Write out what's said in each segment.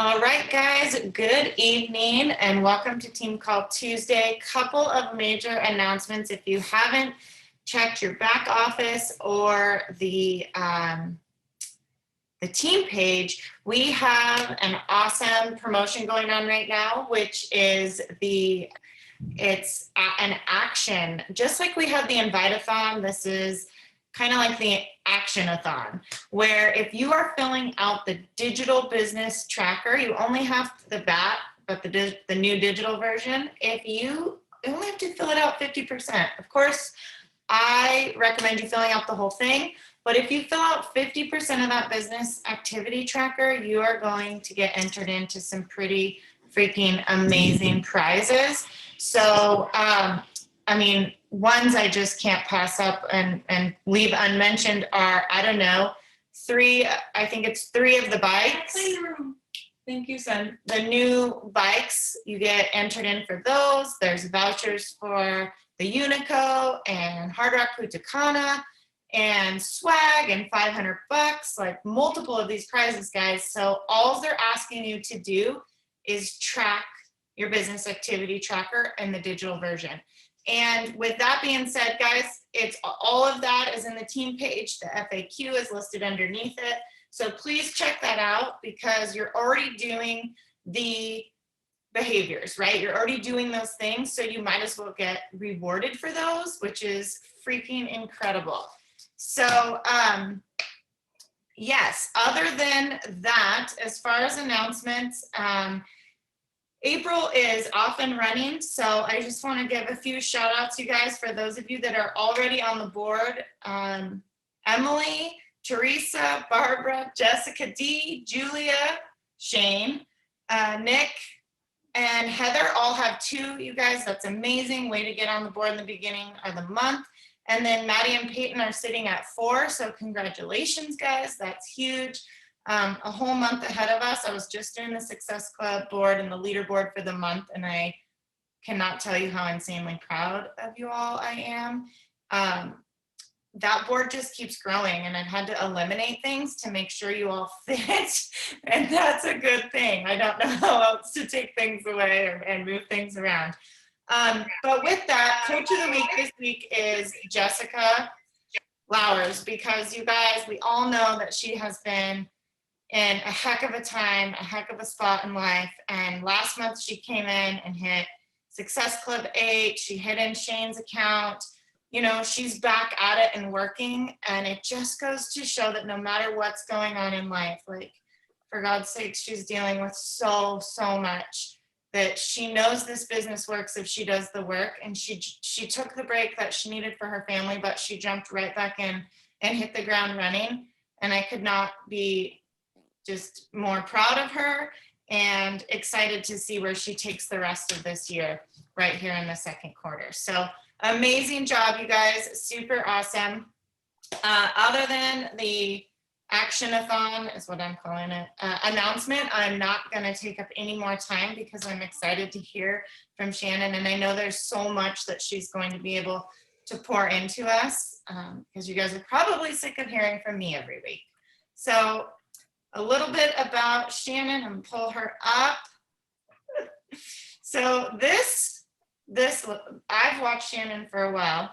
All right, guys, good evening and welcome to Team Call Tuesday. Couple of major announcements. If you haven't checked your back office or the team page, we have an awesome promotion going on right now, which is it's an action. Just like we have the Invite-a-thon, this is kind of like the action-a-thon, where if you are filling out the digital business tracker, you only have the BAT, but the new digital version, you only have to fill it out 50%. Of course, I recommend you filling out the whole thing, but if you fill out 50% of that business activity tracker, you are going to get entered into some pretty freaking amazing prizes. So, ones I just can't pass up and leave unmentioned are, I think it's three of the bikes. Thank you, son. The new bikes, you get entered in for those. There's vouchers for the Unico and Hard Rock Punta Cana and swag and $500, like multiple of these prizes, guys. So all they're asking you to do is track your business activity tracker in the digital version. And with that being said, guys, it's all of that is in the team page. The FAQ is listed underneath it. So please check that out because you're already doing the behaviors, right? You're already doing those things. So you might as well get rewarded for those, which is freaking incredible. So, yes, other than that, as far as announcements, April is off and running, so I just want to give a few shout outs, you guys, for those of you that are already on the board. Emily, Teresa, Barbara, Jessica D, Julia, Shane, Nick, and Heather all have 2, you guys. That's amazing. Way to get on the board in the beginning of the month. And then Maddie and Peyton are sitting at 4, so congratulations, guys. That's huge. A whole month ahead of us. I was just doing the Success Club board and the leaderboard for the month, and I cannot tell you how insanely proud of you all I am. That board just keeps growing, and I've had to eliminate things to make sure you all fit, and that's a good thing. I don't know how else to take things away and move things around. But with that, Coach of the Week this week is Jessica Lowers, because you guys, we all know that she has been in a heck of a time, a heck of a spot in life. And last month she came in and hit Success Club 8. She hit in Shane's account. You know, she's back at it and working. And it just goes to show that no matter what's going on in life, like for God's sake, she's dealing with so much, that she knows this business works if she does the work. And she took the break that she needed for her family, but she jumped right back in and hit the ground running. And I could not be just more proud of her and excited to see where she takes the rest of this year right here in the second quarter. So amazing job, you guys. Super awesome. Other than the action-a-thon is what I'm calling it, announcement, I'm not going to take up any more time because I'm excited to hear from Shannon. And I know there's so much that she's going to be able to pour into us because you guys are probably sick of hearing from me every week. So a little bit about Shannon and pull her up. So this I've watched Shannon for a while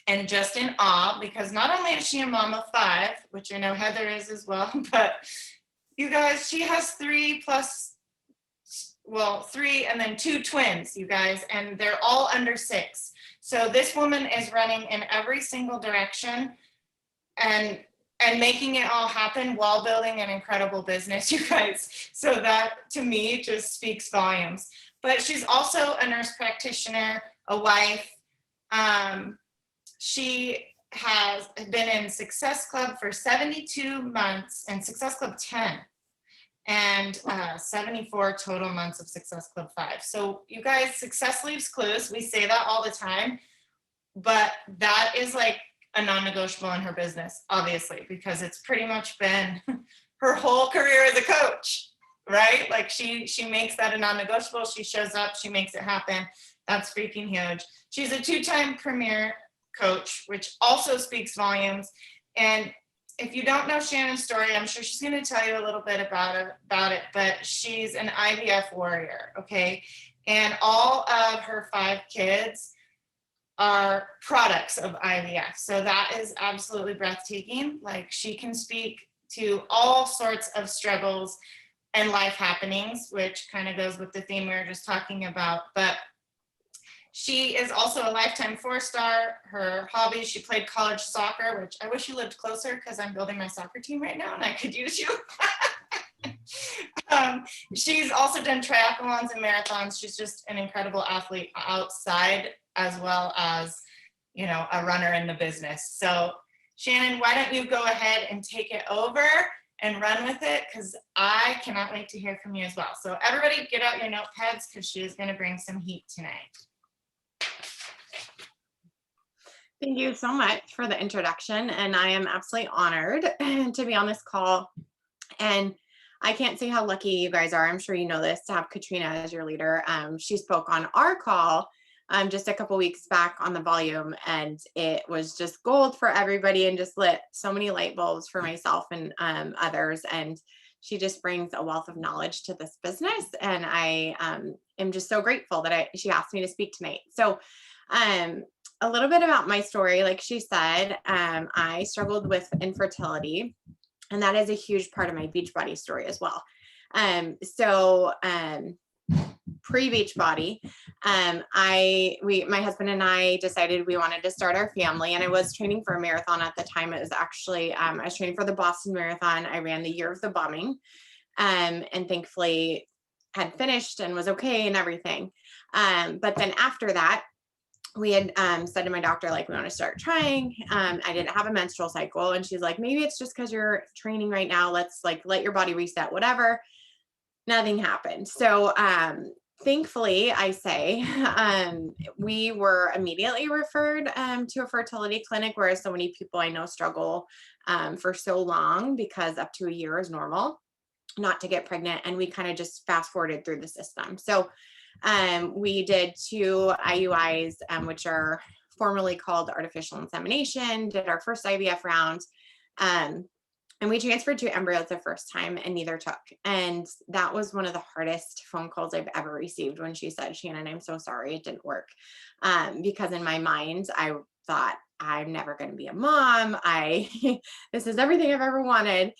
and just in awe, because not only is she a mom of 5, which I know Heather is as well, but you guys, she has 3 and then 2 twins, you guys, and they're all under 6. So this woman is running in every single direction and making it all happen while building an incredible business, you guys. So that, to me, just speaks volumes. But she's also a nurse practitioner, a wife. She has been in Success Club for 72 months and Success Club 10 and 74 total months of Success Club 5. So you guys, success leaves clues. We say that all the time, but that is like a non-negotiable in her business, obviously, because it's pretty much been her whole career as a coach, right? Like she makes that a non-negotiable. She shows up, she makes it happen. That's freaking huge. She's a 2-time premier coach, which also speaks volumes. And if you don't know Shannon's story, I'm sure she's going to tell you a little bit about it, but she's an IVF warrior, okay? And all of her 5 kids are products of IVF. So that is absolutely breathtaking. Like, she can speak to all sorts of struggles and life happenings, which kind of goes with the theme we were just talking about. But she is also a lifetime 4-star. Her hobbies, she played college soccer, which I wish you lived closer because I'm building my soccer team right now and I could use you. She's also done triathlons and marathons. She's just an incredible athlete outside as well as, you know, a runner in the business. So Shannon, why don't you go ahead and take it over and run with it, because I cannot wait to hear from you as well. So everybody get out your notepads because she is going to bring some heat tonight. Thank you so much for the introduction, and I am absolutely honored to be on this call. And I can't say how lucky you guys are. I'm sure you know this, to have Katrina as your leader. She spoke on our call just a couple weeks back on the volume, and it was just gold for everybody and just lit so many light bulbs for myself and others. And she just brings a wealth of knowledge to this business, and I am just so grateful that she asked me to speak tonight. So a little bit about my story. Like she said, I struggled with infertility, and that is a huge part of my Beachbody story as well. Pre-Beachbody, my husband and I decided we wanted to start our family, and I was training for a marathon at the time. It was actually, I was training for the Boston Marathon. I ran the year of the bombing, and thankfully had finished and was okay and everything. But then after that, we had said to my doctor, like, we want to start trying. I didn't have a menstrual cycle, and she's like, maybe it's just because you're training right now. Let's like let your body reset, whatever. Nothing happened. So thankfully, I say, we were immediately referred to a fertility clinic, whereas so many people I know struggle for so long, because up to a year is normal not to get pregnant. And we kind of just fast forwarded through the system. So we did 2 IUIs, which are formerly called artificial insemination, did our first IVF round. And we transferred 2 embryos the first time, and neither took. And that was one of the hardest phone calls I've ever received, when she said, Shannon, I'm so sorry it didn't work. Because in my mind, I thought, I'm never going to be a mom. This is everything I've ever wanted.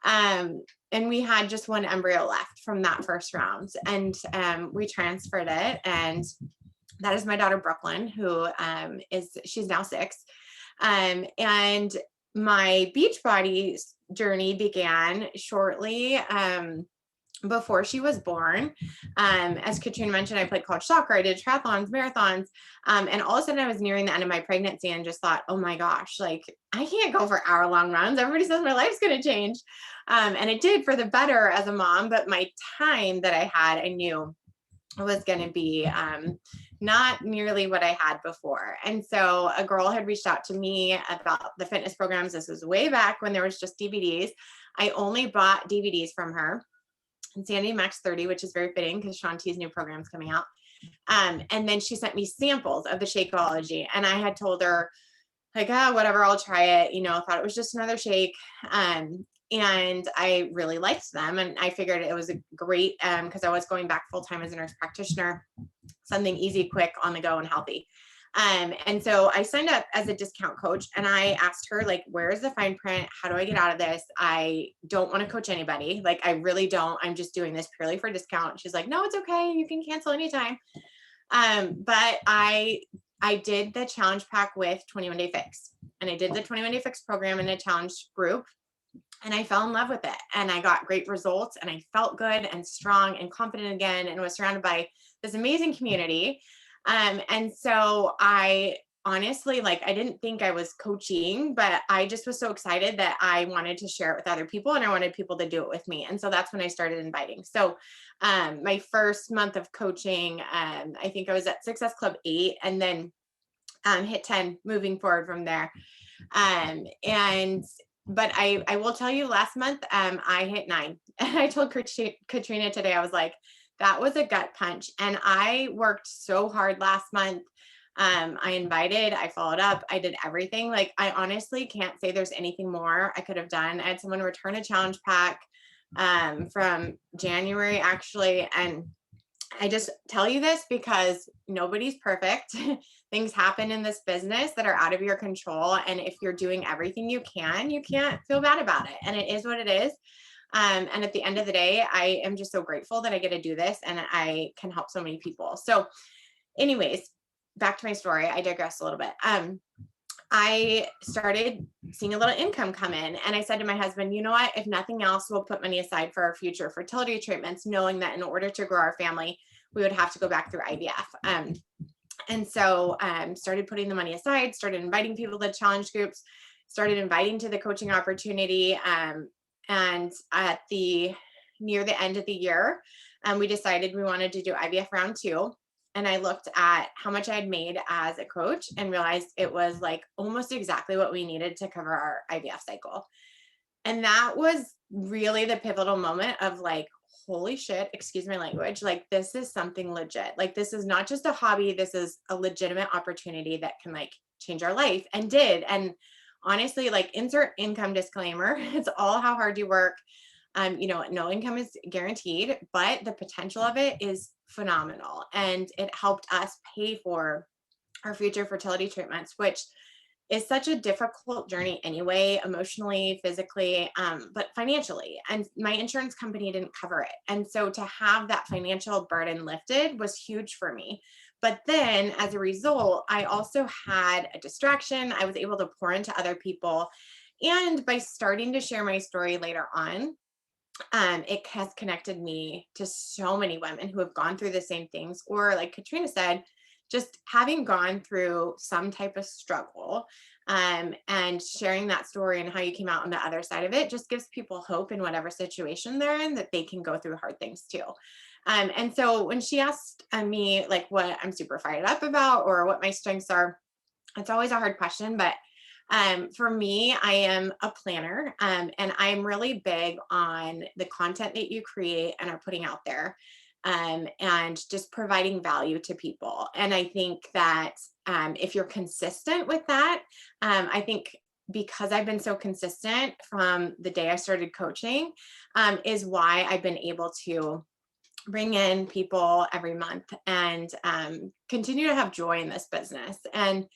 And we had just 1 embryo left from that first round, and we transferred it. And that is my daughter, Brooklyn, who she's now 6. And my Beachbody journey began shortly before she was born. As Katrina mentioned, I played college soccer, I did triathlons, marathons, and all of a sudden I was nearing the end of my pregnancy and just thought, oh my gosh, like I can't go for hour-long runs. Everybody says my life's going to change. And it did for the better as a mom, but my time that I had, I knew was going to be not nearly what I had before. And so a girl had reached out to me about the fitness programs. This was way back when there was just DVDs. I only bought DVDs from her, Insanity Max 30, which is very fitting because Shaun T's new program's coming out. And then she sent me samples of the Shakeology, and I had told her, like, whatever, I'll try it. You know, thought it was just another shake. And I really liked them, and I figured it was a great, because I was going back full-time as a nurse practitioner, something easy, quick, on the go, and healthy. And so I signed up as a discount coach, and I asked her, like, where's the fine print? How do I get out of this? I don't want to coach anybody. Like, I really don't. I'm just doing this purely for discount. She's like, no, it's okay. You can cancel anytime. But I did the challenge pack with 21 Day Fix, and I did the 21 Day Fix program in a challenge group, and I fell in love with it, and I got great results, and I felt good and strong and confident again, and was surrounded by this amazing community. And so I honestly, like, I didn't think I was coaching, but I just was so excited that I wanted to share it with other people, and I wanted people to do it with me. And so that's when I started inviting. So my first month of coaching, I think I was at Success Club 8, and then hit 10 moving forward from there. But I will tell you, last month I hit 9, and I told Katrina today, I was like, that was a gut punch. And I worked so hard last month. I invited, I followed up, I did everything. Like, I honestly can't say there's anything more I could have done. I had someone return a challenge pack from January actually. And I just tell you this because nobody's perfect. Things happen in this business that are out of your control. And if you're doing everything you can, you can't feel bad about it. And it is what it is. And at the end of the day, I am just so grateful that I get to do this and I can help so many people. So, anyways, back to my story. I digress a little bit. I started seeing a little income come in, and I said to my husband, you know what, if nothing else, we'll put money aside for our future fertility treatments, knowing that in order to grow our family, we would have to go back through IVF. And so started putting the money aside, started inviting people to challenge groups, started inviting to the coaching opportunity. And at the near the end of the year, we decided we wanted to do IVF round 2. And I looked at how much I had made as a coach and realized it was like almost exactly what we needed to cover our IVF cycle. And that was really the pivotal moment of like, holy shit, excuse my language, like this is something legit. Like this is not just a hobby, this is a legitimate opportunity that can like change our life, and did. And honestly, like insert income disclaimer, it's all how hard you work. No income is guaranteed, but the potential of it is phenomenal. And it helped us pay for our future fertility treatments, which is such a difficult journey anyway, emotionally, physically, but financially. And my insurance company didn't cover it. And so to have that financial burden lifted was huge for me. But then as a result, I also had a distraction. I was able to pour into other people. And by starting to share my story later on, it has connected me to so many women who have gone through the same things, or like Katrina said, just having gone through some type of struggle, and sharing that story and how you came out on the other side of it just gives people hope in whatever situation they're in, that they can go through hard things too. And so when she asked me like what I'm super fired up about or what my strengths are, it's always a hard question, but for me, I am a planner, and I'm really big on the content that you create and are putting out there, and just providing value to people. And I think that if you're consistent with that, I think because I've been so consistent from the day I started coaching, is why I've been able to bring in people every month and continue to have joy in this business. And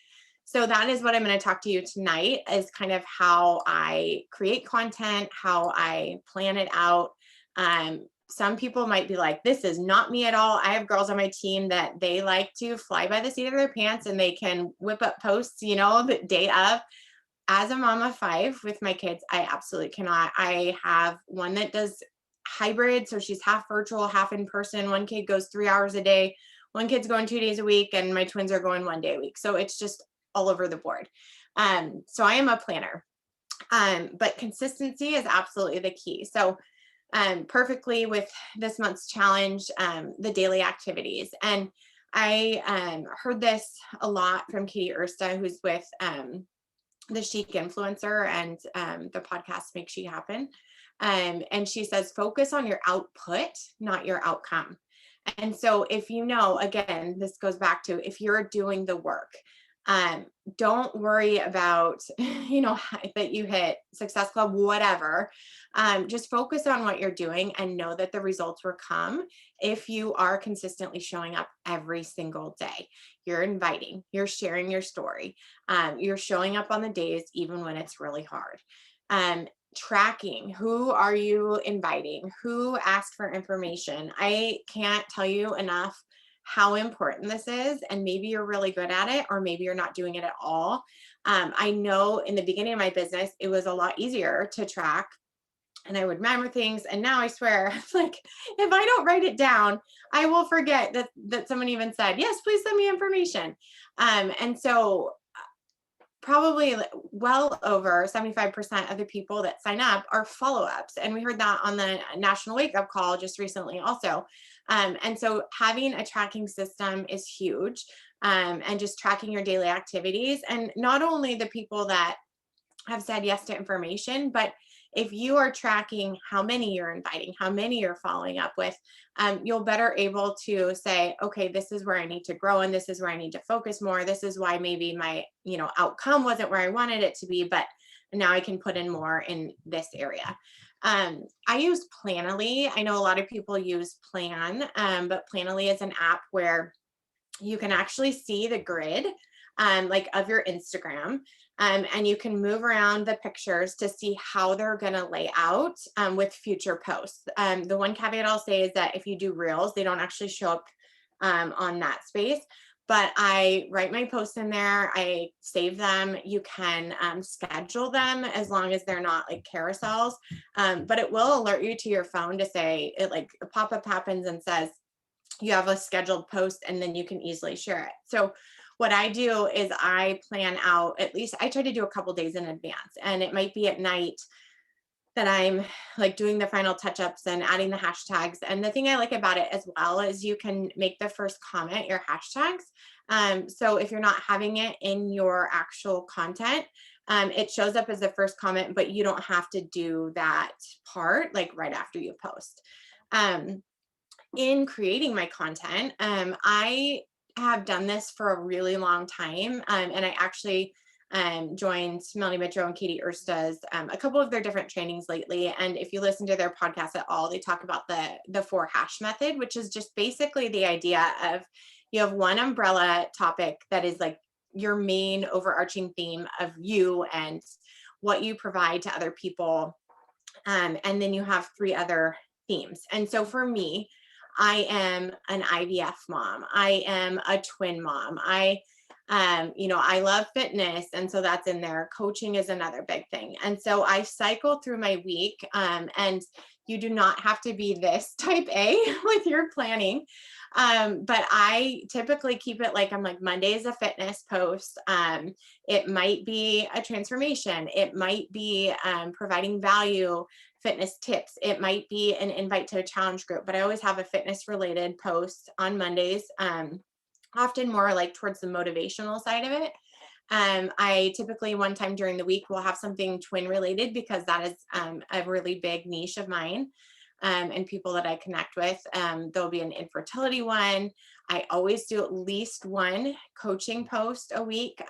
so that is what I'm going to talk to you tonight, is kind of how I create content, how I plan it out. Some people might be like, this is not me at all. I have girls on my team that they like to fly by the seat of their pants and they can whip up posts, the day of. As a mom of 5 with my kids, I absolutely cannot. I have one that does hybrid. So she's half virtual, half in person. One kid goes 3 hours a day. One kid's going 2 days a week, and my twins are going 1 day a week. So it's just all over the board. So I am a planner, but consistency is absolutely the key. So perfectly with this month's challenge, the daily activities. And I heard this a lot from Katie Ersta, who's with the Chic Influencer and the podcast Make She Happen. And she says, focus on your output, not your outcome. And so if again, this goes back to if you're doing the work, don't worry about, that you hit Success Club, whatever. Just focus on what you're doing and know that the results will come if you are consistently showing up every single day. You're inviting, you're sharing your story. You're showing up on the days, even when it's really hard. Tracking, who are you inviting? Who asked for information? I can't tell you enough how important this is, and maybe you're really good at it, or maybe you're not doing it at all. I know in the beginning of my business, it was a lot easier to track and I would remember things. And now I swear, like, if I don't write it down, I will forget that someone even said, yes, please send me information. And so probably well over 75% of the people that sign up are follow-ups. And we heard that on the National Wake Up Call just recently also. And so having a tracking system is huge, and just tracking your daily activities. And not only the people that have said yes to information, but if you are tracking how many you're inviting, how many you're following up with, you'll better able to say, okay, this is where I need to grow and this is where I need to focus more. This is why maybe my, outcome wasn't where I wanted it to be, but now I can put in more in this area. I use Planoly. I know a lot of people use Plan, but Planoly is an app where you can actually see the grid, like of your Instagram. And you can move around the pictures to see how they're going to lay out with future posts. The one caveat I'll say is that if you do reels, they don't actually show up on that space. But I write my posts in there. I save them. You can schedule them as long as they're not like carousels. But it will alert you to your phone to say it, like a pop-up happens and says you have a scheduled post, and then you can easily share it. So what I do is I plan out, at least I try to do a couple days in advance, and it might be at night that I'm like doing the final touch-ups and adding the hashtags. And the thing I like about it as well is you can make the first comment your hashtags. So if you're not having it in your actual content, it shows up as the first comment, but you don't have to do that part like right after you post. In creating my content, I have done this for a really long time. And I actually joined Melanie Mitro and Katie Ersta's a couple of their different trainings lately. And if you listen to their podcast at all, they talk about the 4 hash method, which is just basically the idea of you have one umbrella topic that is like your main overarching theme of you and what you provide to other people. And then you have 3 other themes. And so for me, I am an IVF mom. I am a twin mom. I love fitness. And so that's in there. Coaching is another big thing. And so I cycle through my week, and you do not have to be this type A with your planning. But I typically keep it like, I'm like, Monday is a fitness post. It might be a transformation. It might be providing value, fitness tips. It might be an invite to a challenge group, but I always have a fitness related post on Mondays, often more like towards the motivational side of it. I typically one time during the week will have something twin related because that is a really big niche of mine. And people that I connect with. There'll be an infertility one. I always do at least 1 coaching post a week.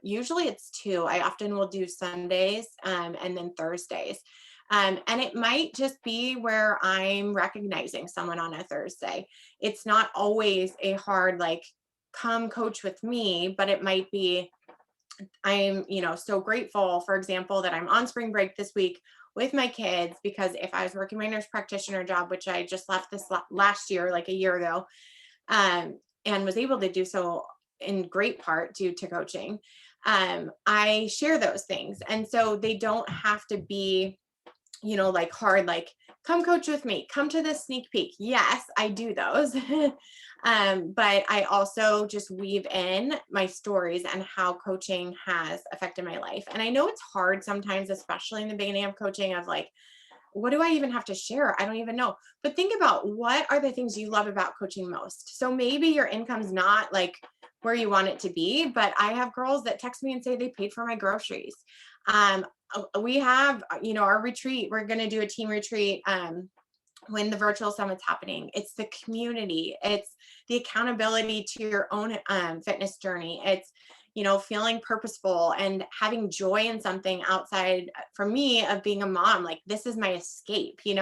Usually it's 2. I often will do Sundays and then Thursdays. And it might just be where I'm recognizing someone on a Thursday. It's not always a hard, like, come coach with me, but it might be, I'm, so grateful, for example, that I'm on spring break this week with my kids, because if I was working my nurse practitioner job, which I just left this last year, like a year ago, and was able to do so in great part due to coaching, I share those things. And so they don't have to be, like hard, like come coach with me, come to this sneak peek. Yes, I do those. But I also just weave in my stories and how coaching has affected my life. And I know it's hard sometimes, especially in the beginning of coaching, of like, what do I even have to share? I don't even know. But think about, what are the things you love about coaching most? So maybe your income's not like where you want it to be, but I have girls that text me and say they paid for my groceries. We have, our retreat, we're going to do a team retreat when the virtual summit's happening. It's the community, it's the accountability to your own fitness journey. It's, feeling purposeful and having joy in something outside, for me, of being a mom. Like, this is my escape, and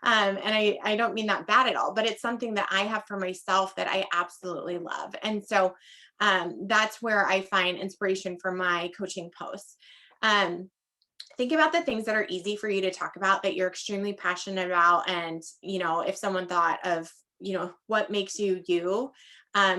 I don't mean that bad at all, but it's something that I have for myself that I absolutely love. And so that's where I find inspiration for my coaching posts. Think about the things that are easy for you to talk about, that you're extremely passionate about. And, if someone thought of, what makes you you,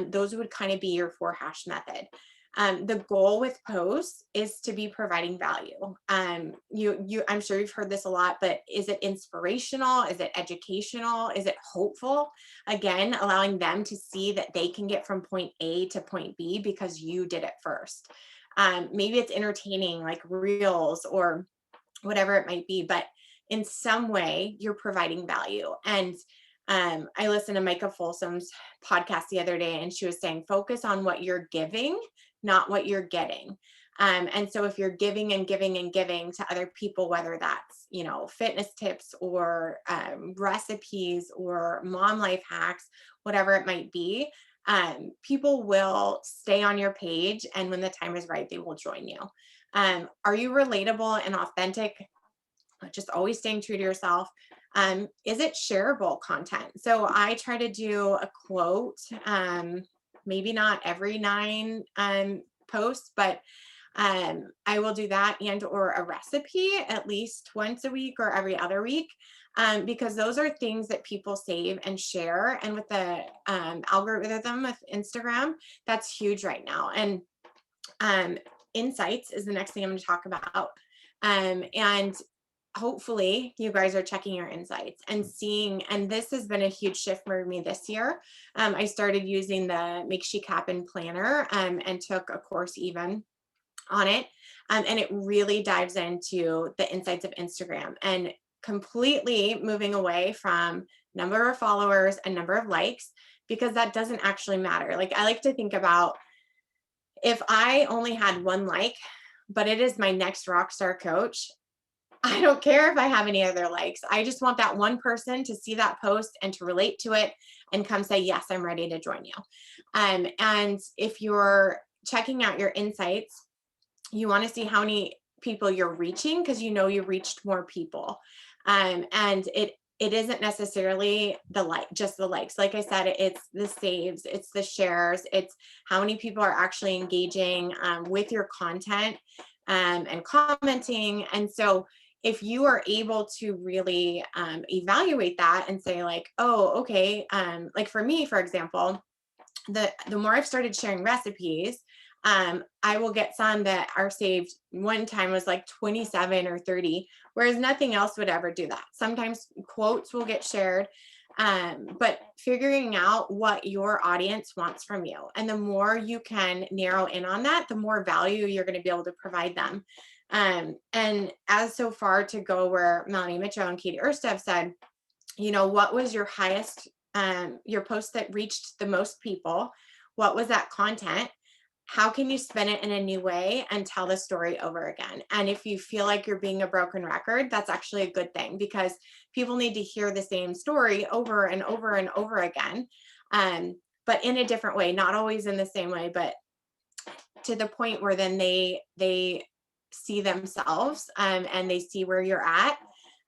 those would kind of be your 4 hash method. The goal with posts is to be providing value. I'm sure you've heard this a lot, but is it inspirational? Is it educational? Is it hopeful? Again, allowing them to see that they can get from point A to point B because you did it first. Maybe it's entertaining, like reels or whatever it might be, but in some way you're providing value. And I listened to Micah Folsom's podcast the other day, and she was saying, focus on what you're giving, not what you're getting. And so if you're giving and giving and giving to other people, whether that's, fitness tips or recipes or mom life hacks, whatever it might be, people will stay on your page. And when the time is right, they will join you. Are you relatable and authentic? Just always staying true to yourself. Is it shareable content? So I try to do a quote, maybe not every 9 posts, but I will do that, and or a recipe at least once a week or every other week, because those are things that people save and share. And with the algorithm of Instagram, that's huge right now. And insights is the next thing I'm going to talk about. And hopefully you guys are checking your insights and seeing, and this has been a huge shift for me this year. I started using the Make Chic Happen planner, and took a course even on it. And it really dives into the insights of Instagram and completely moving away from number of followers and number of likes, because that doesn't actually matter. Like, I like to think about, if I only had 1 like, but it is my next rock star coach, I don't care if I have any other likes. I just want that one person to see that post and to relate to it and come say, yes, I'm ready to join you. And if you're checking out your insights, you want to see how many people you're reaching, because you reached more people. And it isn't necessarily just the likes. Like I said, it's the saves, it's the shares, it's how many people are actually engaging with your content, and commenting. And so if you are able to really evaluate that and say like, oh, okay, like for me, for example, the more I've started sharing recipes, I will get some that are saved. One time was like 27 or 30, whereas nothing else would ever do that. Sometimes quotes will get shared, but figuring out what your audience wants from you. And the more you can narrow in on that, the more value you're going to be able to provide them. And as so far to go where Melanie Mitchell and Katie Ersta have said, what was your highest, your post that reached the most people? What was that content? How can you spin it in a new way and tell the story over again? And if you feel like you're being a broken record, that's actually a good thing, because people need to hear the same story over and over and over again, but in a different way, not always in the same way, but to the point where then they see themselves, and they see where you're at,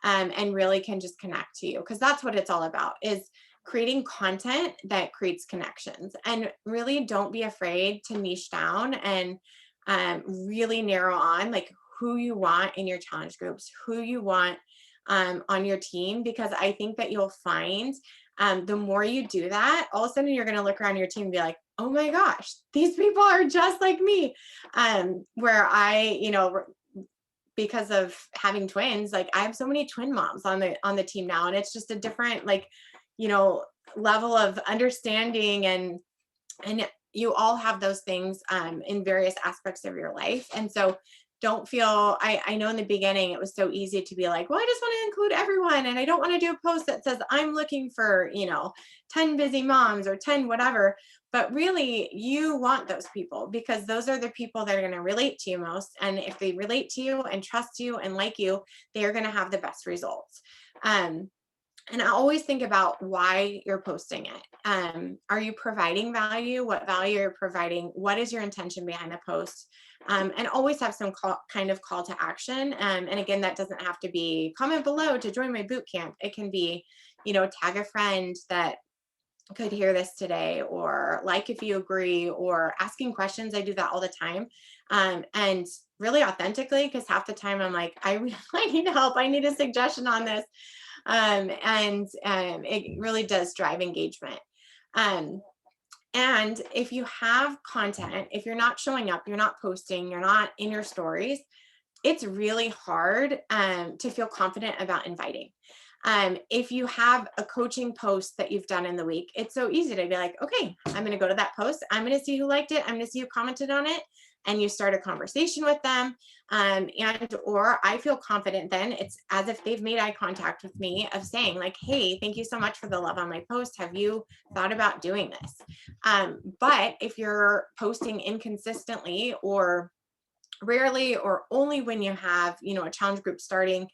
and really can just connect to you, because that's what it's all about, is creating content that creates connections. And really don't be afraid to niche down and really narrow on like who you want in your challenge groups, who you want on your team, because I think that you'll find the more you do that, all of a sudden you're going to look around your team and be like, oh my gosh, these people are just like me. Where because of having twins, like I have so many twin moms on the team now, and it's just a different level of understanding, and you all have those things in various aspects of your life. And so don't feel, I know in the beginning it was so easy to be like, well, I just want to include everyone, and I don't want to do a post that says I'm looking for 10 busy moms or 10 whatever. But really, you want those people, because those are the people that are going to relate to you most. And if they relate to you and trust you and like you, they are going to have the best results. And I always think about why you're posting it. Are you providing value? What value you're providing? What is your intention behind the post? And always have some kind of call to action. And again, that doesn't have to be comment below to join my boot camp. It can be, tag a friend that could hear this today, or like if you agree, or asking questions. I do that all the time, and really authentically, because half the time I'm like, I need help, I need a suggestion on this, and it really does drive engagement. And if you have content, if you're not showing up, you're not posting, you're not in your stories, it's really hard to feel confident about inviting. If you have a coaching post that you've done in the week, it's so easy to be like, okay, I'm going to go to that post. I'm going to see who liked it. I'm going to see who commented on it. And you start a conversation with them. Or I feel confident then, it's as if they've made eye contact with me, of saying like, hey, thank you so much for the love on my post. Have you thought about doing this? But if you're posting inconsistently, or rarely or only when you have, a challenge group starting,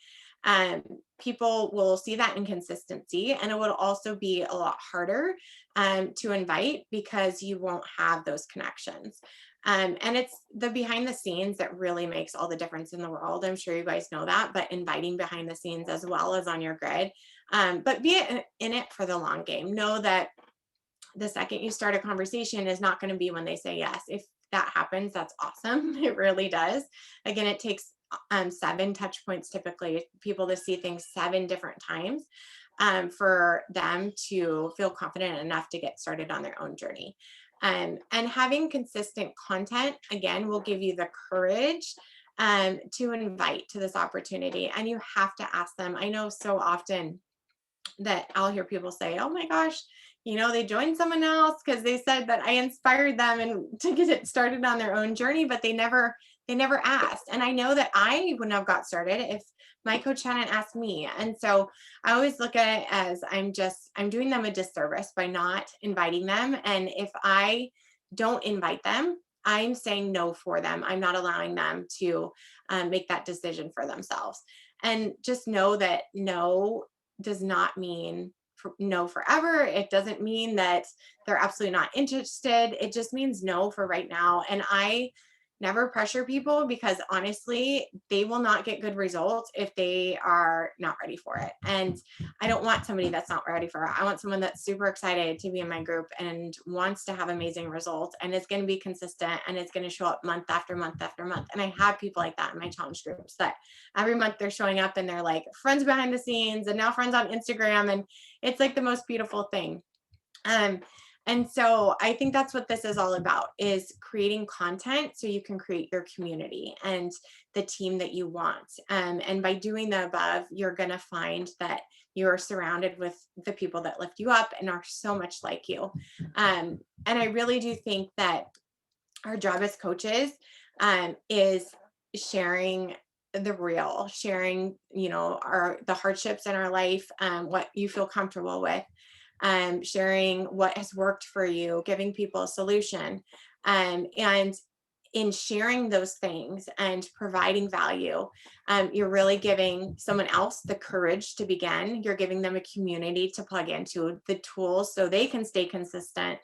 people will see that inconsistency, and it will also be a lot harder to invite because you won't have those connections. And it's the behind the scenes that really makes all the difference in the world. I'm sure you guys know that, but inviting behind the scenes as well as on your grid. But be in it for the long game. Know that the second you start a conversation is not going to be when they say yes. If that happens, that's awesome. It really does. Again, it takes 7 touch points typically, people to see things 7 different times for them to feel confident enough to get started on their own journey. And having consistent content, again, will give you the courage to invite to this opportunity. And you have to ask them. I know so often that I'll hear people say, oh my gosh, they joined someone else because they said that I inspired them and to get it started on their own journey, but they never asked. And I know that I wouldn't have got started if my coach hadn't asked me. And so I always look at it as I'm doing them a disservice by not inviting them. And if I don't invite them, I'm saying no for them. I'm not allowing them to make that decision for themselves. And just know that no does not mean no forever. It doesn't mean that they're absolutely not interested. It just means no for right now. And I never pressure people because honestly, they will not get good results if they are not ready for it. And I don't want somebody that's not ready for it. I want someone that's super excited to be in my group and wants to have amazing results, and it's going to be consistent, and it's going to show up month after month after month. And I have people like that in my challenge groups that every month they're showing up and they're like friends behind the scenes and now friends on Instagram. And it's like the most beautiful thing. And so I think that's what this is all about, is creating content so you can create your community and the team that you want. And by doing the above, you're going to find that you're surrounded with the people that lift you up and are so much like you. And I really do think that our job as coaches is sharing the real, sharing, the hardships in our life, what you feel comfortable with, sharing what has worked for you, giving people a solution. And in sharing those things and providing value, you're really giving someone else the courage to begin. You're giving them a community to plug into, the tools so they can stay consistent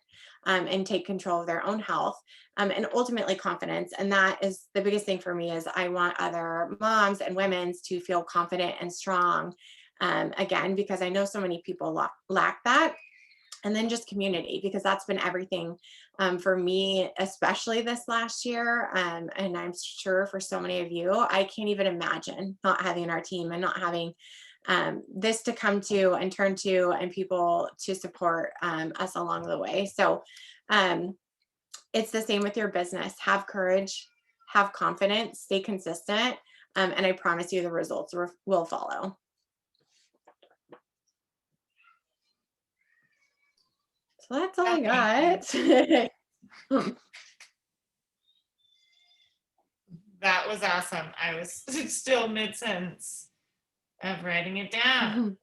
and take control of their own health, and ultimately confidence. And that is the biggest thing for me, is I want other moms and women to feel confident and strong, again, because I know so many people lack that. And then just community, because that's been everything for me, especially this last year. And I'm sure for so many of you, I can't even imagine not having our team and not having this to come to and turn to, and people to support us along the way. So it's the same with your business. Have courage, have confidence, stay consistent, and I promise you the results will follow. So that's all I got. That was awesome. I was still mid-sentence of writing it down.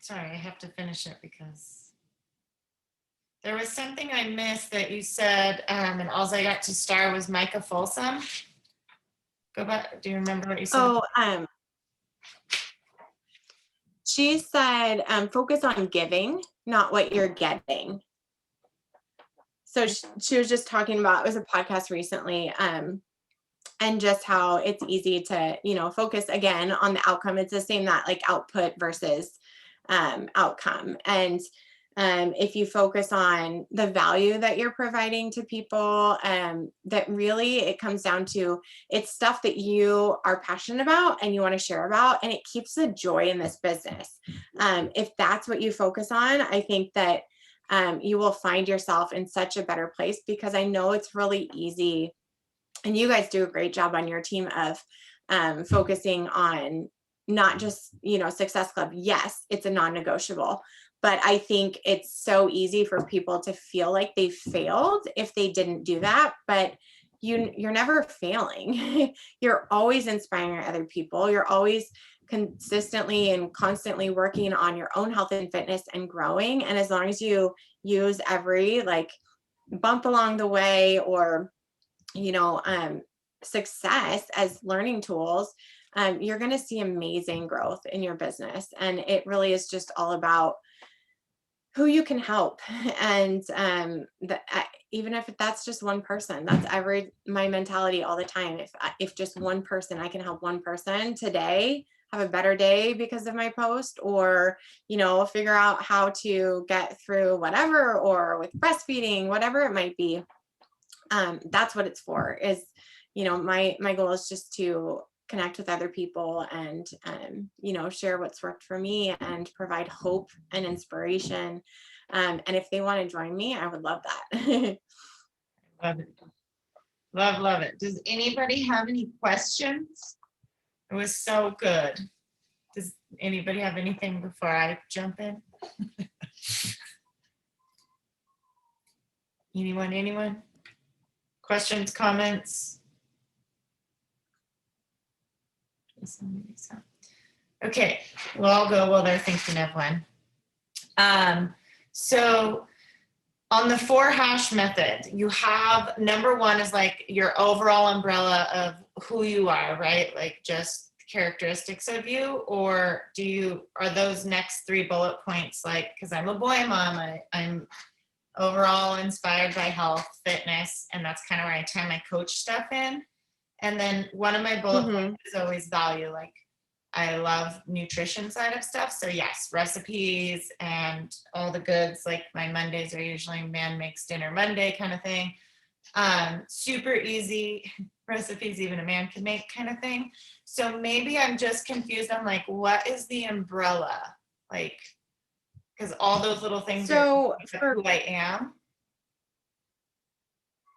Sorry, I have to finish it because there was something I missed that you said, and all I got to star was Micah Folsom. Go back. Do you remember what you said? Oh, she said, focus on giving, not what you're getting. So she was just talking about, it was a podcast recently, and just how it's easy to, focus again on the outcome. It's the same, that like output versus outcome. And if you focus on the value that you're providing to people, that really it comes down to, it's stuff that you are passionate about and you want to share about, and it keeps the joy in this business. If that's what you focus on, I think that you will find yourself in such a better place, because I know it's really easy, and you guys do a great job on your team of focusing on not just, Success Club. Yes, it's a non-negotiable, but I think it's so easy for people to feel like they failed if they didn't do that. But you're never failing. You're always inspiring other people. You're always consistently and constantly working on your own health and fitness and growing. And as long as you use every bump along the way, or, success as learning tools, you're going to see amazing growth in your business. And it really is just all about who you can help. And even if that's just one person, that's my mentality all the time. If just one person, I can help one person today have a better day because of my post, or figure out how to get through whatever, or with breastfeeding, whatever it might be. That's what it's for. Is my goal is just to connect with other people, and share what's worked for me, and provide hope and inspiration. And if they want to join me, I would love that. Love it. Love it. Does anybody have any questions? It was so good. Does anybody have anything before I jump in? Anyone? Questions, comments? Okay, well, I'll go while they're thinking of one. So on the 4-hash method, you have number 1 is like your overall umbrella of who you are, right? Like just characteristics of you, or are those next 3 bullet points like, because I'm a boy mom, I'm overall inspired by health, fitness, and that's kind of where I tie my coach stuff in. And then one of my bullet points is always value. Like I love nutrition side of stuff. So yes, recipes and all the goods. Like my Mondays are usually man makes dinner Monday kind of thing. Super easy recipes, even a man can make kind of thing. So maybe I'm just confused. I'm like, what is the umbrella? Like, because all those little things are who I am.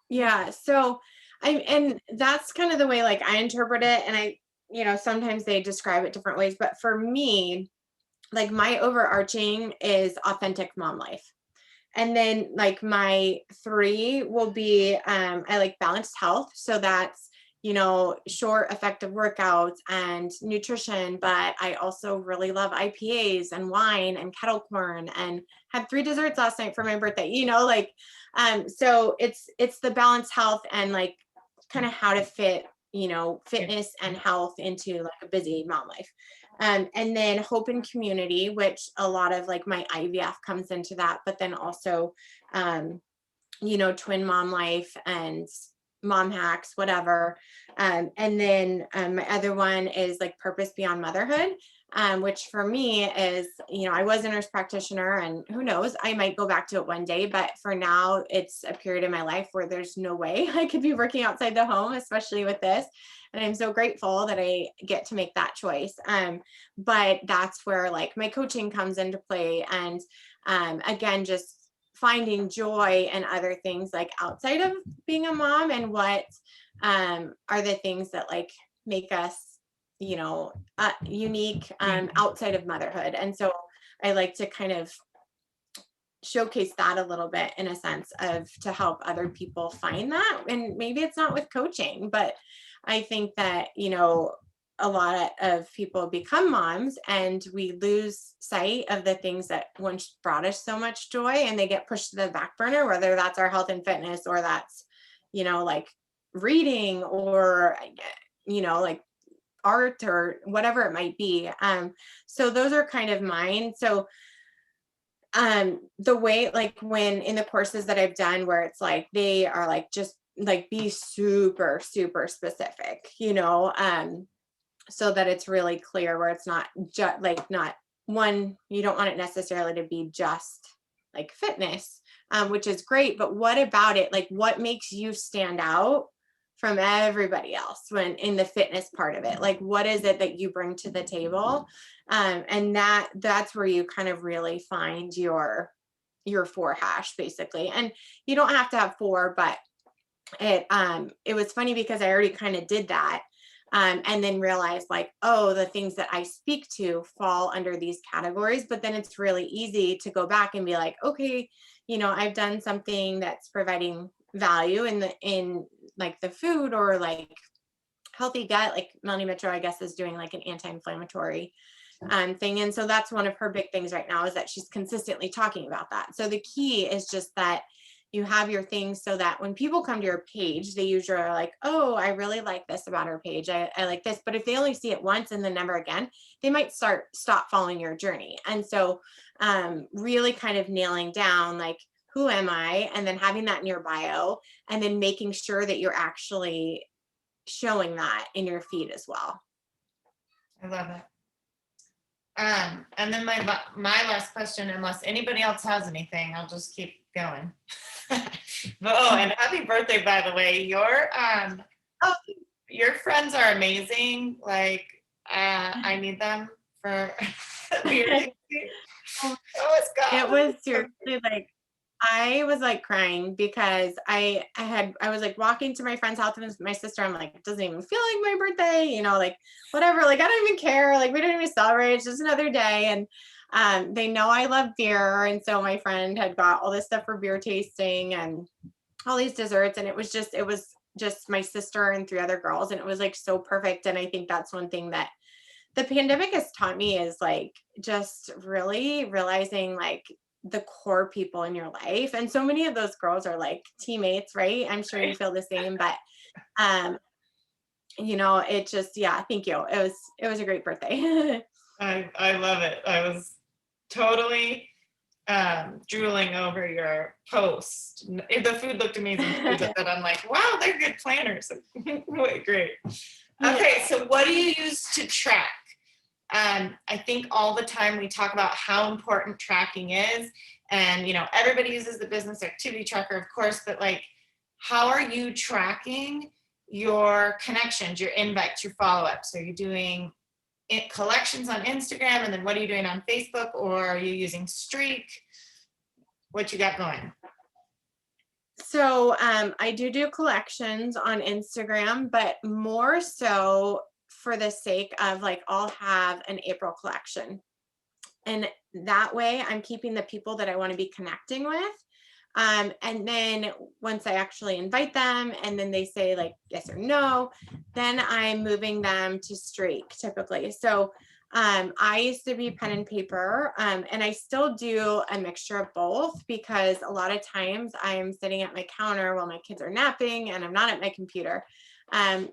Yeah. So and that's kind of the way like I interpret it. And sometimes they describe it different ways, but for me, like my overarching is authentic mom life. And then like my 3 will be, I like balanced health. So that's, short, effective workouts and nutrition, but I also really love IPAs and wine and kettle corn, and had 3 desserts last night for my birthday, so it's the balanced health, and like kind of how to fit, fitness and health into like a busy mom life. And then hope and community, which a lot of like my IVF comes into that, but then also, twin mom life and mom hacks, whatever. And then my other one is like purpose beyond motherhood, which for me is, I was a nurse practitioner, and who knows, I might go back to it one day, but for now it's a period in my life where there's no way I could be working outside the home, especially with this. And I'm so grateful that I get to make that choice. But that's where like my coaching comes into play. And again, just finding joy and other things like outside of being a mom, and what are the things that like make us, unique outside of motherhood. And so I like to kind of showcase that a little bit, in a sense of to help other people find that. And maybe it's not with coaching, but I think that, a lot of people become moms and we lose sight of the things that once brought us so much joy, and they get pushed to the back burner, whether that's our health and fitness, or that's, like reading, or, like art, or whatever it might be. So those are kind of mine. So the way, like when in the courses that I've done, where it's like, they are like, just like be super, super specific, so that it's really clear, where it's not just like, not one, you don't want it necessarily to be just like fitness, which is great, but what about it? Like what makes you stand out from everybody else when in the fitness part of it? Like what is it that you bring to the table? And that's where you kind of really find your 4-hash basically. And you don't have to have 4, but it was funny because I already kind of did that. And then realized like, oh, the things that I speak to fall under these categories. But then it's really easy to go back and be like, okay, I've done something that's providing value in like the food, or like healthy gut, like Melanie Mitchell, I guess, is doing like an anti-inflammatory thing. And so that's one of her big things right now, is that she's consistently talking about that. So the key is just that, you have your things so that when people come to your page, they usually are like, oh, I really like this about her page. I like this. But if they only see it once and then never again, they might stop following your journey. And so really kind of nailing down like, who am I? And then having that in your bio, and then making sure that you're actually showing that in your feed as well. I love it. And then my last question, unless anybody else has anything, I'll just keep going. Oh, and happy birthday, by the way. Oh, Your friends are amazing. Like, I need them for the oh, Oh, it's God. it was seriously like, I was like crying because I was like walking to my friend's house with my sister. I'm like, it doesn't even feel like my birthday, you know, like whatever, like I don't even care. Like we don't even celebrate. It's just another day. And they know I love beer. And so my friend had got all this stuff for beer tasting and all these desserts. And it was just my sister and 3 other girls. And it was like so perfect. And I think that's one thing that the pandemic has taught me is like just really realizing like the core people in your life. And so many of those girls are like teammates, right? I'm sure you feel the same, but you know, it just, yeah, thank you. It was a great birthday. I love it. I was totally drooling over your post. The food looked amazing too, but then I'm like, wow, they're good planners. Wait, great. Okay, so what do you use to track? I think all the time we talk about how important tracking is, and you know, everybody uses the business activity tracker, of course, but like, how are you tracking your connections, your invites, your follow-ups? Are you doing collections on Instagram, and then what are you doing on Facebook, or are you using Streak? What you got going? So I do collections on Instagram, but more so for the sake of like, I'll have an April collection. And that way I'm keeping the people that I want to be connecting with. And then once I actually invite them and then they say like yes or no, then I'm moving them to Streak typically. So I used to be pen and paper, and I still do a mixture of both because a lot of times I'm sitting at my counter while my kids are napping and I'm not at my computer.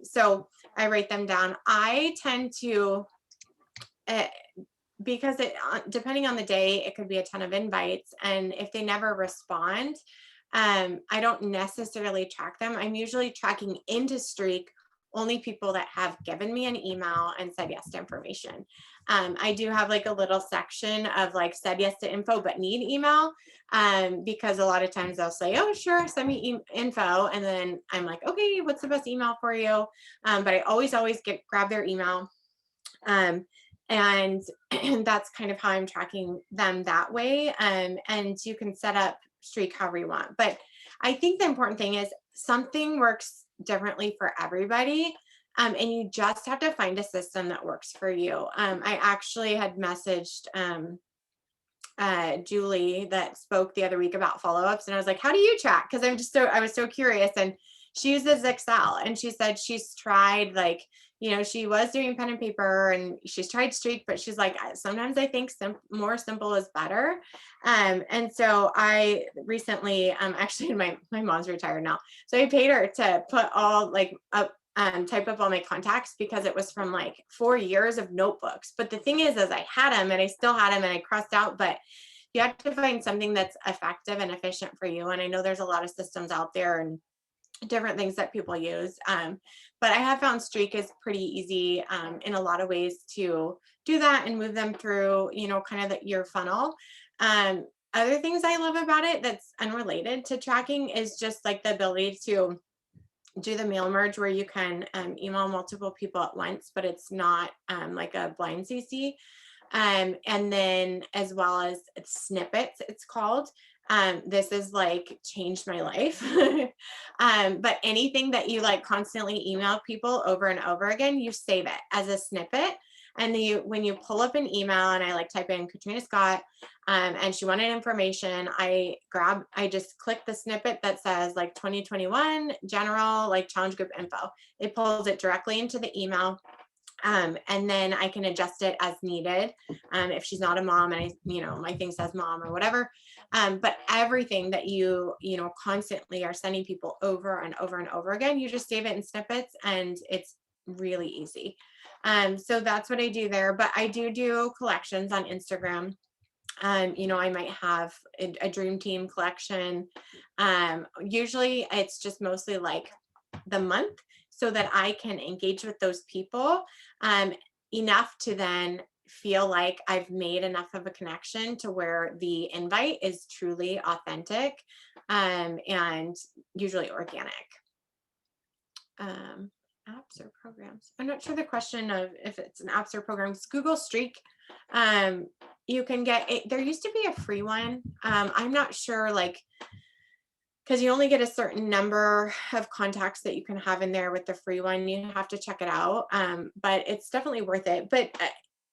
So I write them down. I tend to, because depending on the day, it could be a ton of invites. And if they never respond, I don't necessarily track them. I'm usually tracking into Streak only people that have given me an email and said yes to information. I do have like a little section of like said yes to info but need email, because a lot of times they'll say, oh sure, send me info, and then I'm like, okay, what's the best email for you? But I always grab their email, and that's kind of how I'm tracking them that way. And you can set up Streak however you want, but I think the important thing is something works differently for everybody. And you just have to find a system that works for you. I actually had messaged Julie that spoke the other week about follow-ups, and I was like, how do you track? Because I was so curious. And she uses Excel, and she said she's tried like, you know, she was doing pen and paper and she's tried Streak, but she's like, sometimes I think more simple is better. And so I recently, actually my mom's retired now. So I paid her to put all like up, type up all my contacts because it was from like 4 years of notebooks. But the thing is I had them and I still had them and I crossed out, but you have to find something that's effective and efficient for you. And I know there's a lot of systems out there and different things that people use. But I have found Streak is pretty easy in a lot of ways to do that and move them through, you know, kind of your funnel. Other things I love about it that's unrelated to tracking is just like the ability to do the mail merge where you can email multiple people at once, but it's not like a blind CC. And then as well as snippets, it's called. This is like changed my life. But anything that you like constantly email people over and over again, you save it as a snippet. And then when you pull up an email and I like type in Katrina Scott, and she wanted information, I just click the snippet that says like 2021 general, like challenge group info. It pulls it directly into the email. And then I can adjust it as needed. If she's not a mom and my thing says mom or whatever. But everything that you constantly are sending people over and over and over again, you just save it in snippets and it's really easy. So that's what I do there, but I do collections on Instagram. I might have a dream team collection. Usually it's just mostly like the month so that I can engage with those people enough to then feel like I've made enough of a connection to where the invite is truly authentic and usually organic. Apps or programs. I'm not sure the question of if it's an apps or programs. Google Streak. You can get it. There used to be a free one. I'm not sure, like, because you only get a certain number of contacts that you can have in there with the free one. You have to check it out. But it's definitely worth it. But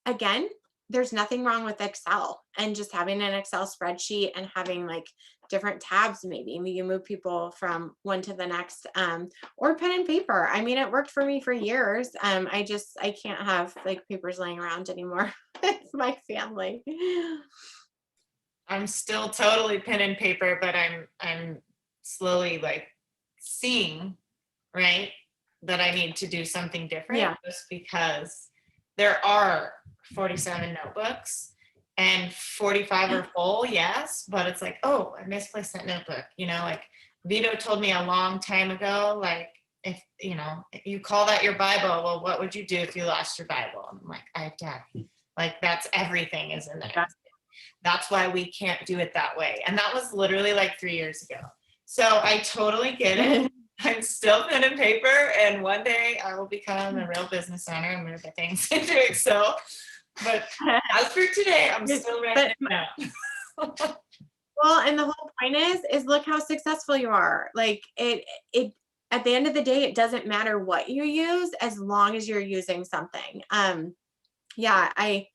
again, there's nothing wrong with Excel and just having an Excel spreadsheet and having like different tabs. Maybe you move people from one to the next, or pen and paper. I mean, it worked for me for years. I can't have like papers laying around anymore. It's my family. I'm still totally pen and paper, but I'm slowly like seeing, right, that I need to do something different. Yeah. Just because there are 47 notebooks and 45 are full, yes, but it's like, oh, I misplaced that notebook. Like Vito told me a long time ago, like, if you call that your Bible, well, what would you do if you lost your Bible? And I'm like, I have Dad. Like, that's everything is in there. That's why we can't do it that way. And that was literally like 3 years ago. So I totally get it. I'm still pen and paper, and one day I will become a real business owner and move the things into Excel. But as for today, I'm still writing it down. Well, and the whole point is look how successful you are. Like it at the end of the day, it doesn't matter what you use as long as you're using something. Yeah, I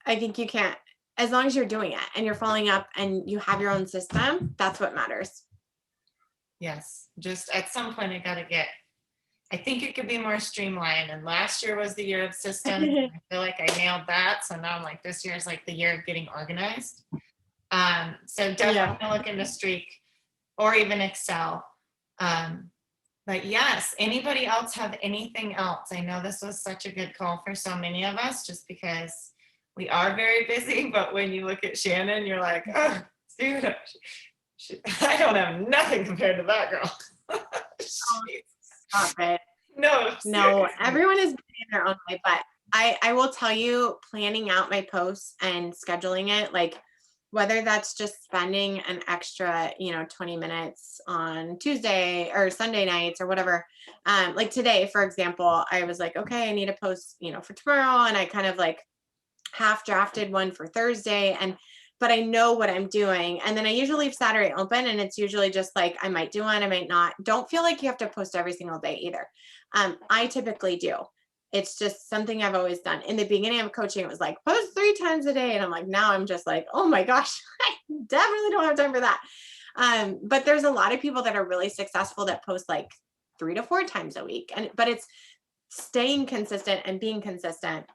think you can't, as long as you're doing it and you're following up and you have your own system, that's what matters. Yes, just at some point I think it could be more streamlined. And last year was the year of systems. I feel like I nailed that. So now I'm like, this year is like the year of getting organized. So definitely look into Streak or even Excel. But yes, anybody else have anything else? I know this was such a good call for so many of us, just because we are very busy. But when you look at Shannon, you're like, oh, dude, I don't have nothing compared to that girl. Stop it. No, everyone is busy in their own way, but I will tell you, planning out my posts and scheduling it, like whether that's just spending an extra 20 minutes on Tuesday or Sunday nights or whatever, like today, for example, I was like, okay, I need a post for tomorrow, and I kind of like half drafted one for Thursday, but I know what I'm doing. And then I usually leave Saturday open, and it's usually just like, I might do one, I might not. Don't feel like you have to post every single day either. I typically do. It's just something I've always done. In the beginning of coaching, it was like, post 3 times a day. And I'm like, now I'm just like, oh my gosh, I definitely don't have time for that. But there's a lot of people that are really successful that post like 3 to 4 times a week. But it's staying consistent and being consistent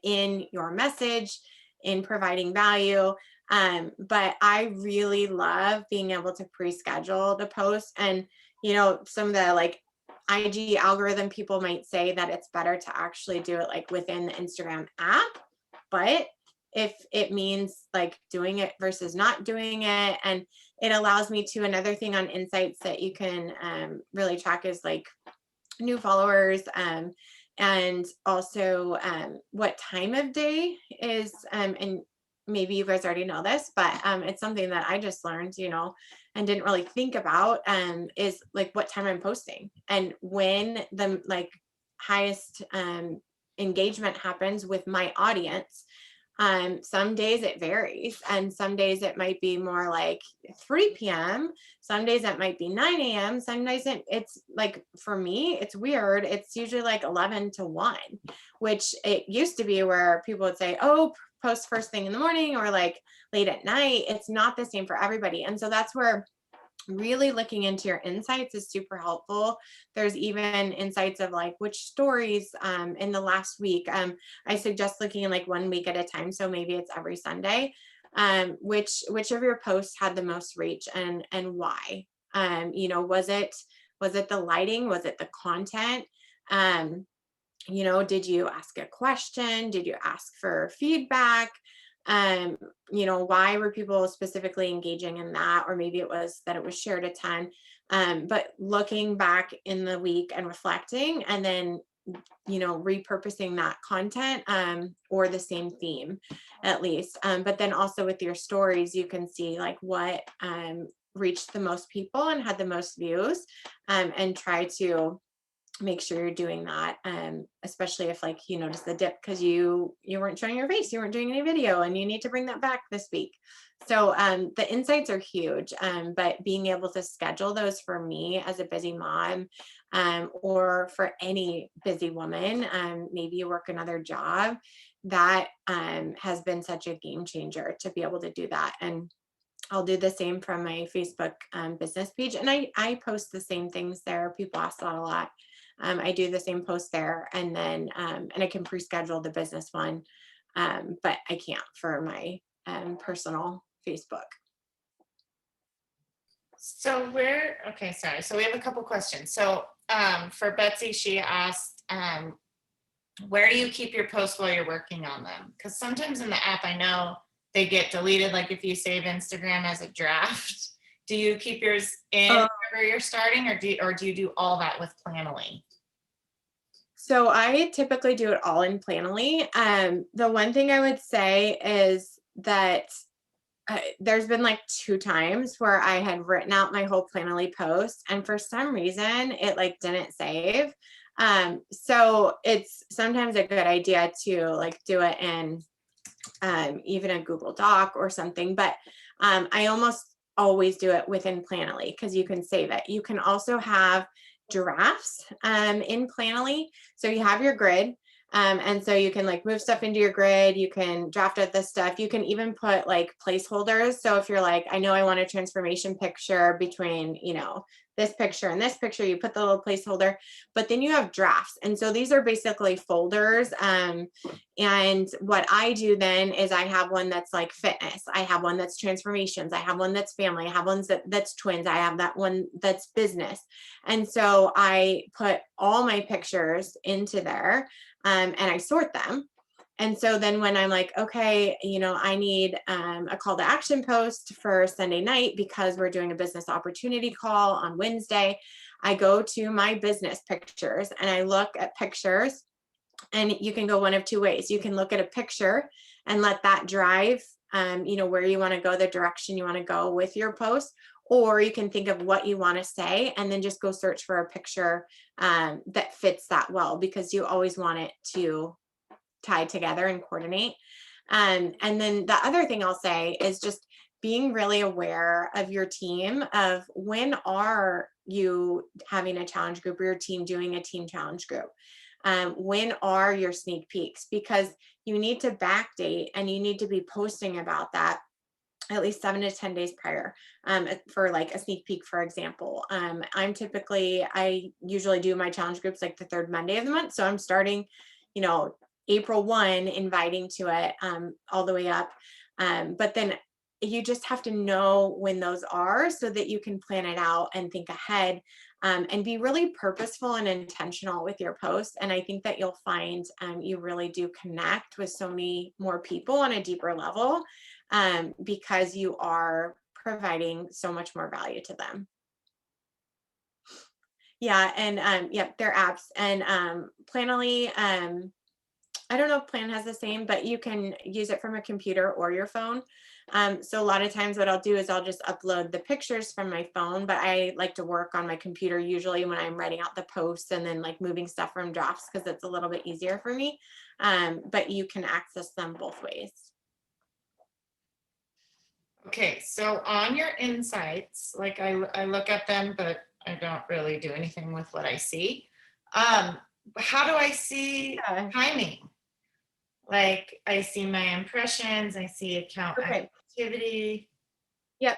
in your message, in providing value. But I really love being able to pre-schedule the post. And, some of the like IG algorithm people might say that it's better to actually do it like within the Instagram app. But if it means like doing it versus not doing it, and it allows me to, another thing on Insights that you can really track is like new followers, and also what time of day is, and maybe you guys already know this, but it's something that I just learned, and didn't really think about, is like what time I'm posting and when the like highest engagement happens with my audience. Some days it varies, and some days it might be more like 3 p.m. Some days it might be 9 a.m. Some days it's like, for me, it's weird. It's usually like 11 to 1, which it used to be where people would say, oh, post first thing in the morning or like late at night. It's not the same for everybody. And so that's where really looking into your insights is super helpful. There's even insights of like which stories in the last week. I suggest looking like 1 week at a time. So maybe it's every Sunday. Which of your posts had the most reach and why? Was it the lighting? Was it the content? Um, did you ask a question? Did you ask for feedback? um why were people specifically engaging in that? Or maybe it was that it was shared a ton. But looking back in the week and reflecting, and then repurposing that content, or the same theme at least. But then also with your stories, you can see like what reached the most people and had the most views, and try to make sure you're doing that, especially if like you notice the dip because you weren't showing your face, you weren't doing any video, and you need to bring that back this week. So the insights are huge, but being able to schedule those for me as a busy mom, or for any busy woman, maybe you work another job, that has been such a game changer to be able to do that. And I'll do the same from my Facebook business page. And I post the same things there. People ask that a lot. I do the same post there, and then and I can pre-schedule the business one, but I can't for my personal Facebook. So okay, sorry. So we have a couple questions. So for Betsy, she asked, where do you keep your posts while you're working on them? Because sometimes in the app, I know they get deleted. Like if you save Instagram as a draft, do you keep yours in whenever you're starting, or do you do all that with Planoly? So I typically do it all in Planoly. The one thing I would say is that there's been like 2 times where I had written out my whole Planoly post, and for some reason it like didn't save. So it's sometimes a good idea to like do it in even a Google Doc or something. But I almost always do it within Planoly because you can save it. You can also have drafts in Planoly. So you have your grid. And so you can like move stuff into your grid. You can draft out this stuff. You can even put like placeholders. So if you're like, I know I want a transformation picture between, this picture and this picture, you put the little placeholder, but then you have drafts. And so these are basically folders. And what I do then is I have one that's like fitness. I have one that's transformations. I have one that's family. I have one that's twins. I have that one that's business. And so I put all my pictures into there, and I sort them. And so then when I'm like, okay, I need a call to action post for Sunday night because we're doing a business opportunity call on Wednesday, I go to my business pictures and I look at pictures. And you can go one of 2 ways. You can look at a picture and let that drive, where you want to go, the direction you want to go with your post. Or you can think of what you want to say and then just go search for a picture that fits that well, because you always want it to tie together and coordinate. And then the other thing I'll say is just being really aware of your team, of when are you having a challenge group or your team doing a team challenge group. When are your sneak peeks? Because you need to backdate and you need to be posting about that at least 7 to 10 days prior, for like a sneak peek, for example. I usually do my challenge groups like the third Monday of the month. So I'm starting, April 1, inviting to it, all the way up. But then you just have to know when those are so that you can plan it out and think ahead, and be really purposeful and intentional with your posts. And I think that you'll find you really do connect with so many more people on a deeper level, because you are providing so much more value to them. Yeah, and they're apps. And Planoly, I don't know if Plan has the same, but you can use it from a computer or your phone. So a lot of times what I'll do is I'll just upload the pictures from my phone, but I like to work on my computer usually when I'm writing out the posts and then like moving stuff from drafts because it's a little bit easier for me. But you can access them both ways. Okay, so on your insights, like I look at them, but I don't really do anything with what I see. How do I see timing? Like I see my impressions, I see account Okay. activity. Yep.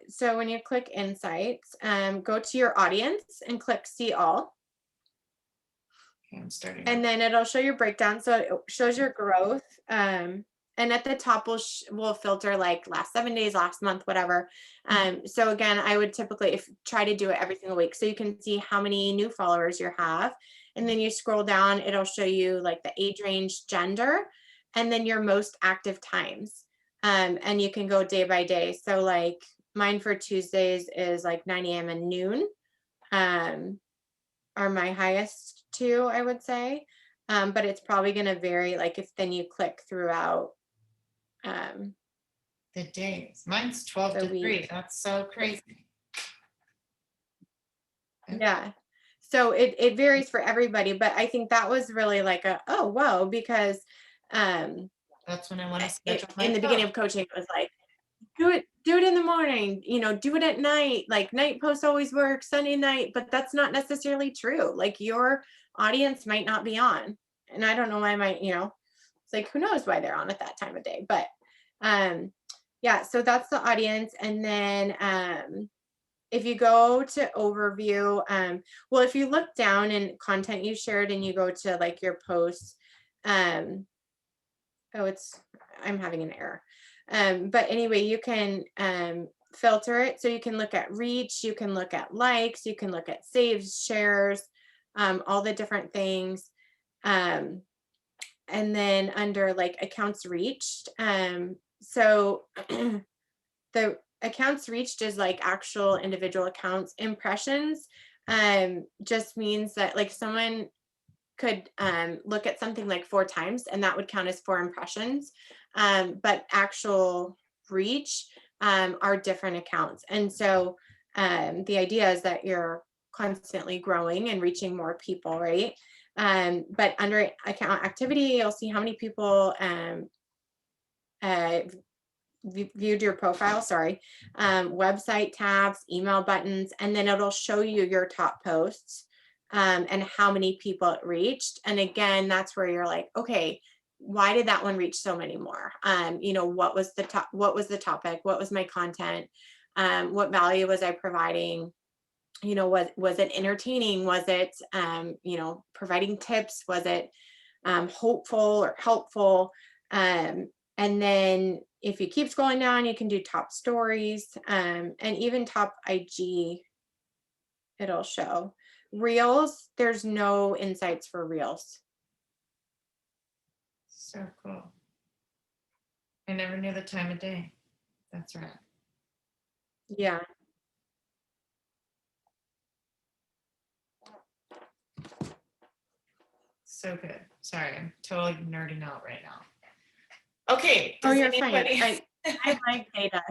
So when you click insights, go to your audience and click see all. Okay, I'm starting. And then it'll show your breakdown. So it shows your growth. And at the top we'll filter like last 7 days, last month, whatever. So again, I would typically try to do it every single week. So you can see how many new followers you have. And then you scroll down, it'll show you like the age range, gender, and then your most active times. And you can go day by day. So like mine for Tuesdays is like 9 a.m. and noon. Are my highest two, I would say. But it's probably going to vary, like if then you click throughout The days. Mine's 12 the to 3. week. That's so crazy. Yeah. So it varies for everybody, but I think that was really like oh, wow, because That's when I want to schedule my in the beginning of coaching, it was like, do it in the morning, do it at night, like night posts always work, Sunday night, but that's not necessarily true. Like your audience might not be on, and I don't know why it's like, who knows why they're on at that time of day, but yeah, so that's the audience. And then if you go to overview, well, if you look down in content you shared and you go to like your posts, I'm having an error. But anyway, you can filter it. So you can look at reach, you can look at likes, you can look at saves, shares, all the different things. And then under like accounts reached, so the accounts reached is like actual individual accounts. Impressions just means that like someone could look at something like 4 times and that would count as 4 impressions. But actual reach are different accounts. And so the idea is that you're constantly growing and reaching more people, right? But under account activity, you'll see how many people viewed your profile, website tabs, email buttons, and then it'll show you your top posts and how many people it reached. And again, that's where you're like, okay, why did that one reach so many more? What was the topic? What was my content? What value was I providing? Was it entertaining? Was it, providing tips? Was it hopeful or helpful? And then if you keep scrolling down, you can do top stories and even top IG, it'll show. Reels, there's no insights for Reels. So cool. I never knew the time of day. That's right. Yeah. So good. Sorry, I'm totally nerding out right now. Okay. Oh, you're fine. I like data.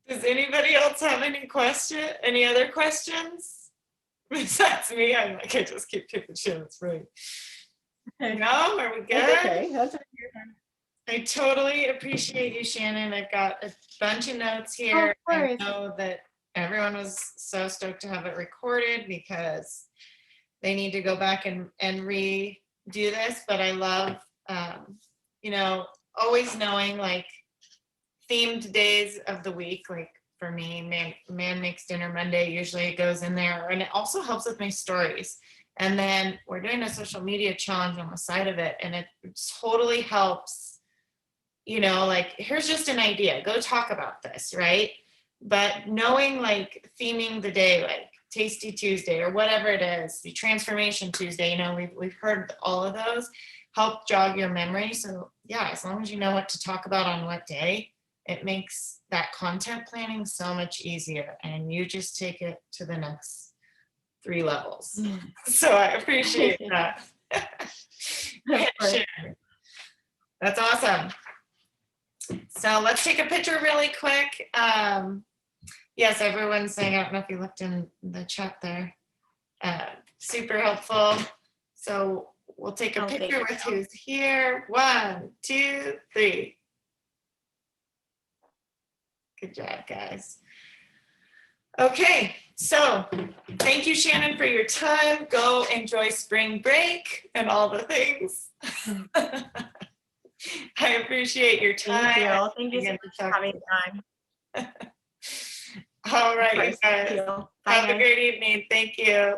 Does anybody else have any other questions? Besides me, I'm like, I just keep kicking Shannon's brain. No, are we good? That's okay. That's okay. I totally appreciate you, Shannon. I've got a bunch of notes here. I know that everyone was so stoked to have it recorded because they need to go back and redo this, but I love, always knowing like themed days of the week. Like for me, man makes dinner Monday, usually it goes in there, and it also helps with my stories. And then we're doing a social media challenge on the side of it, and it totally helps, like, here's just an idea, go talk about this, right? But knowing like theming the day, like Tasty Tuesday or whatever it is, the Transformation Tuesday, we've heard all of those, help jog your memory. So yeah, as long as you know what to talk about on what day, it makes that content planning so much easier, and you just take it to the next 3 levels. So I appreciate that. That's awesome. So let's take a picture really quick. Yes, everyone's saying, I don't know if you looked in the chat there. Super helpful. So we'll take a picture with who's here. 1, 2, 3. Good job, guys. Okay, so thank you, Shannon, for your time. Go enjoy spring break and all the things. I appreciate your Thank time. you. Thank you so Again, much to for talk having to me on. All Of right, you course. Thank guys. you. Bye, Have a guys. great evening. Thank you.